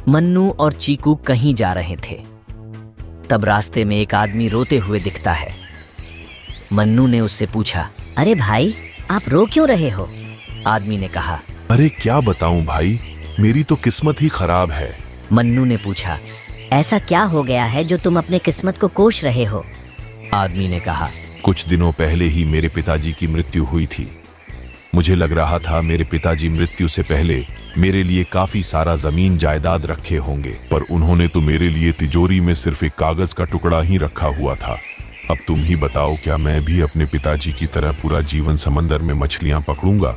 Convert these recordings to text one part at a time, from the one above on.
मन्नू और चीकू कहीं जा रहे थे। तब रास्ते में एक आदमी रोते हुए दिखता है। मन्नू ने उससे पूछा, अरे भाई, आप रो क्यों रहे हो? आदमी ने कहा, अरे क्या बताऊं भाई, मेरी तो किस्मत ही खराब है। मन्नू ने पूछा, ऐसा क्या हो गया है जो तुम अपने किस्मत को कोस रहे हो? आदमी ने कहा, कुछ दिनों पहले ही मेरे पिताजी की मृत्यु हुई थी। मुझे लग रहा था मेरे पिताजी मृत्यु से पहले मेरे लिए काफी सारा जमीन जायदाद रखे होंगे, पर उन्होंने तो मेरे लिए तिजोरी में सिर्फ एक कागज का टुकड़ा ही रखा हुआ था। अब तुम ही बताओ, क्या मैं भी अपने पिताजी की तरह पूरा जीवन समंदर में मछलियां पकड़ूंगा?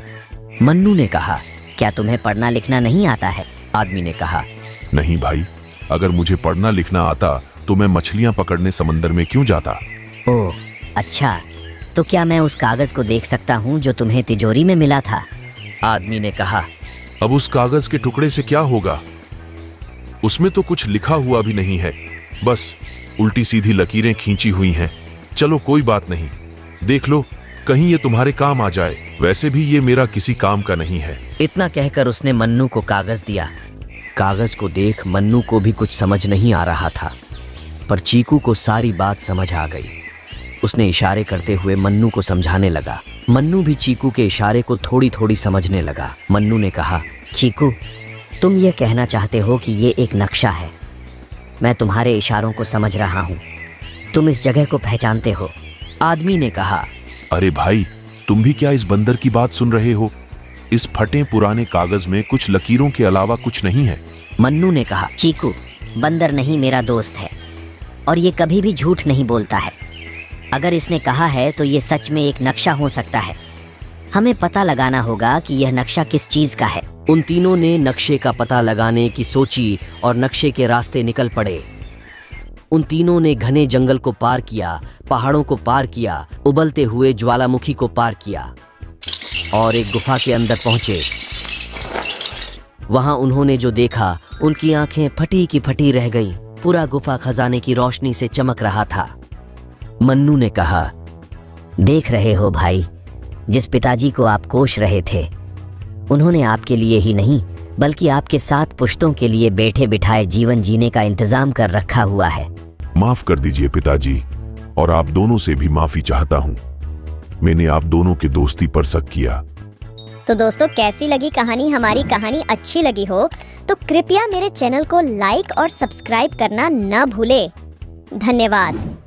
मन्नू ने कहा, क्या तुम्हें पढ़ना लिखना नहीं आता है? आदमी ने कहा, नहीं भाई, अगर मुझे पढ़ना लिखना आता तो मैं मछलियां पकड़ने समंदर में क्यों जाता? ओह अच्छा, तो क्या मैं उस कागज को देख सकता हूँ जो तुम्हें तिजोरी में मिला था? आदमी ने कहा, अब उस कागज के टुकड़े से क्या होगा? उसमें तो कुछ लिखा हुआ भी नहीं है, बस उल्टी सीधी लकीरें खींची हुई हैं। चलो कोई बात नहीं, देख लो, कहीं ये तुम्हारे काम आ जाए। वैसे भी ये मेरा किसी काम का नहीं है। इतना कहकर उसने मन्नू को कागज दिया। कागज को देख मन्नू को भी कुछ समझ नहीं आ रहा था, पर चीकू को सारी बात समझ आ गई। उसने इशारे करते हुए मन्नू को समझाने लगा। मन्नू भी चीकू के इशारे को थोड़ी थोड़ी समझने लगा। मन्नू ने कहा, चीकू, तुम ये कहना चाहते हो कि ये एक नक्शा है। मैं तुम्हारे इशारों को समझ रहा हूँ। तुम इस जगह को पहचानते हो। आदमी ने कहा, अरे भाई, तुम भी क्या इस बंदर की बात सुन रहे हो? इस फटे पुराने कागज में कुछ लकीरों के अलावा कुछ नहीं है। मन्नू ने कहा, चीकू, बंदर नहीं मेरा दोस्त है और ये कभी भी झूठ नहीं बोलता है। अगर इसने कहा है तो ये सच में एक नक्शा हो सकता है। हमें पता लगाना होगा कि यह नक्शा किस चीज का है। उन तीनों ने नक्शे का पता लगाने की सोची और नक्शे के रास्ते निकल पड़े। उन तीनों ने घने जंगल को पार किया, पहाड़ों को पार किया, उबलते हुए ज्वालामुखी को पार किया और एक गुफा के अंदर पहुंचे। वहां उन्होंने जो देखा, उनकी आंखें फटी की फटी रह गईं। पूरा गुफा खजाने की रोशनी से चमक रहा था। मन्नू ने कहा, देख रहे हो भाई, जिस पिताजी को आप कोस रहे थे, उन्होंने आपके लिए ही नहीं बल्कि आपके 7 पुश्तों के लिए बैठे बिठाए जीवन जीने का इंतजाम कर रखा हुआ है। माफ कर दीजिए पिताजी, और आप दोनों से भी माफी चाहता हूँ। मैंने आप दोनों के दोस्ती पर शक किया। तो दोस्तों, कैसी लगी कहानी? हमारी कहानी अच्छी लगी हो तो कृपया मेरे चैनल को लाइक और सब्सक्राइब करना न भूले। धन्यवाद।